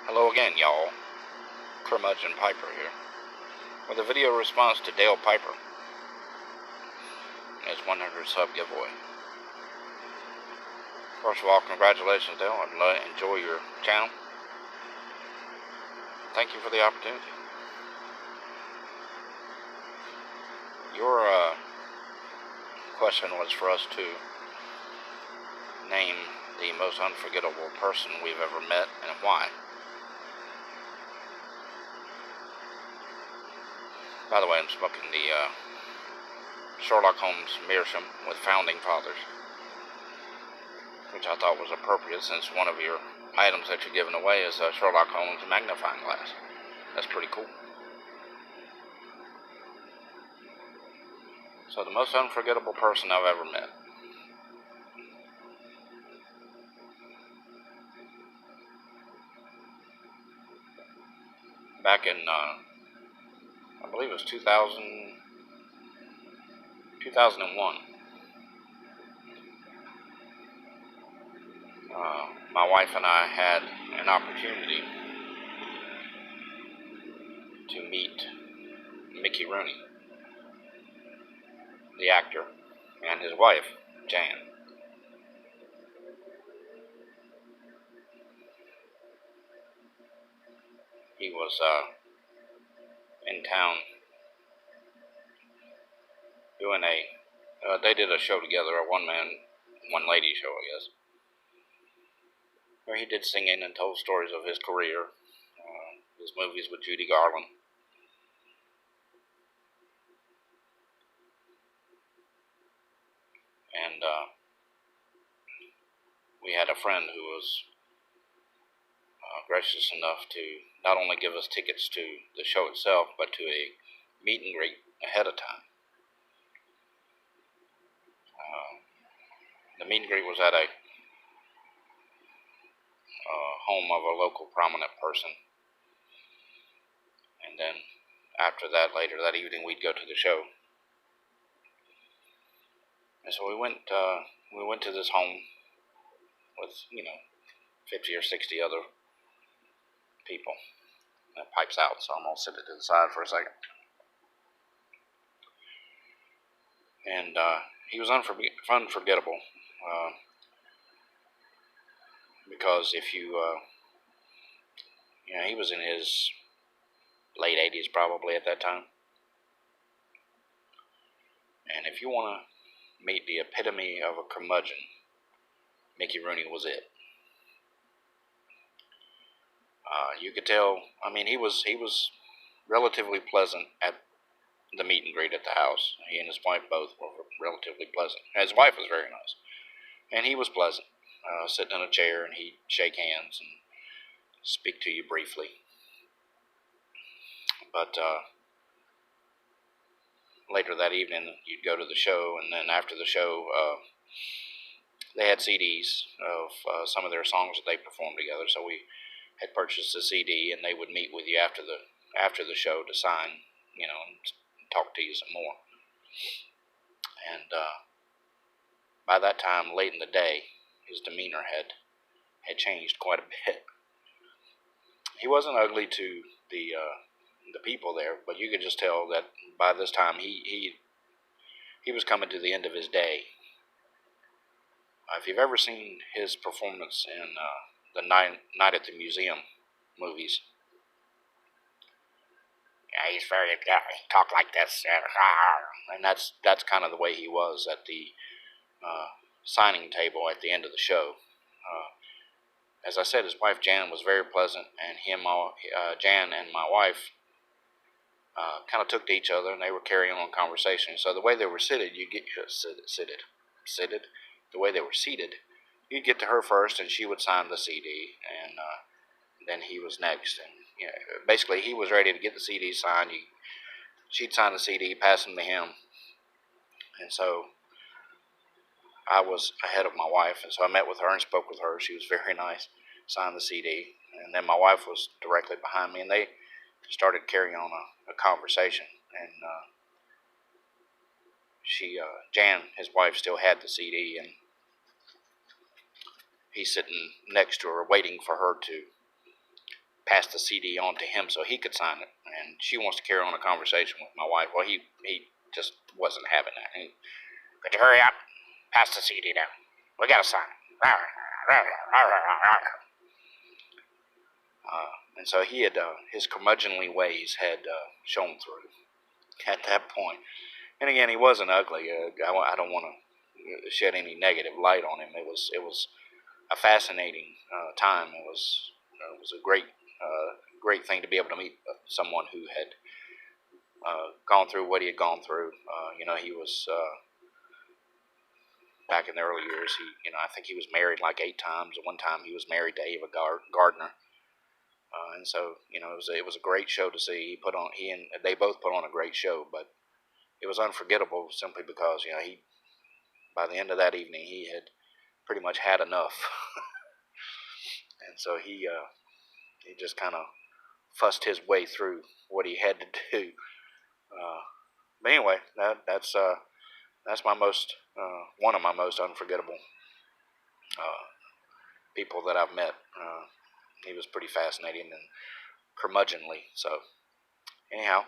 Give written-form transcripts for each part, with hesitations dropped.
Hello again, y'all. Curmudgeon Piper here, with a video response to DalePiper and his 100 sub giveaway. First of all, congratulations, Dale. I enjoy your channel. Thank you for the opportunity. Your question was for us to name the most unforgettable person we've ever met and why. By the way, I'm smoking the Sherlock Holmes Meerschaum with Founding Fathers, which I thought was appropriate since one of your items that you're giving away is a Sherlock Holmes magnifying glass. That's pretty cool. So, the most unforgettable person I've ever met. Back in, I believe it was 2001. My wife and I had an opportunity to meet Mickey Rooney, the actor, and his wife, Jan. He was in town doing they did a show together, a one-man, one-lady show, I guess, where he did singing and told stories of his career, his movies with Judy Garland. And we had a friend who was gracious enough to not only give us tickets to the show itself, but to a meet and greet ahead of time. The meet and greet was at a home of a local prominent person, and then after that, later that evening, we'd go to the show. And so we went to this home with 50 or 60 other people. That pipes out, so I'm gonna sit it to the side for a second. And he was unforgettable because if you he was in his late 80s probably at that time, and if you want to meet the epitome of a curmudgeon, Mickey Rooney was it. You could tell. I mean, he was relatively pleasant at the meet and greet at the house. He and his wife both were relatively pleasant. His wife was very nice, and he was pleasant. Sitting in a chair, and he'd shake hands and speak to you briefly. But later that evening, you'd go to the show, and then after the show, they had CDs of some of their songs that they performed together. So we had purchased a CD, and they would meet with you after the show to sign, and talk to you some more. And by that time, late in the day, his demeanor had changed quite a bit. He wasn't ugly to the people there, but you could just tell that by this time he was coming to the end of his day. If you've ever seen his performance in the Night at the Museum movies, he's very he talked like this, and that's kind of the way he was at the signing table at the end of the show. As I said, his wife Jan was very pleasant, and Jan and my wife kind of took to each other, and they were carrying on conversation. So the way they were seated, you get seated. The way they were seated, you'd get to her first, and she would sign the CD, and then he was next. And basically, he was ready to get the CD signed. She'd sign the CD, pass him to him, and so I was ahead of my wife, and so I met with her and spoke with her. She was very nice, signed the CD, and then my wife was directly behind me, and they started carrying on a conversation. And Jan, his wife, still had the CD, and he's sitting next to her, waiting for her to passed the CD on to him so he could sign it. And she wants to carry on a conversation with my wife. Well, he just wasn't having that. Could you hurry up? Pass the CD down. We gotta sign it. And so he had, his curmudgeonly ways had shown through at that point. And again, he wasn't ugly. I don't want to shed any negative light on him. It was a fascinating time. It was a great thing to be able to meet someone who had gone through what he had gone through. He was back in the early years. I think he was married like 8 times. One time he was married to Ava Gardner. And so, it was a great show to see. They both put on a great show, but it was unforgettable simply because, by the end of that evening, he had pretty much had enough. And so he just kind of fussed his way through what he had to do. But anyway, that's my one of my most unforgettable people that I've met. He was pretty fascinating and curmudgeonly. So anyhow,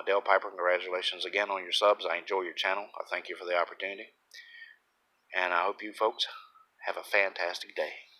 DalePiper, congratulations again on your subs. I enjoy your channel. I thank you for the opportunity. And I hope you folks have a fantastic day.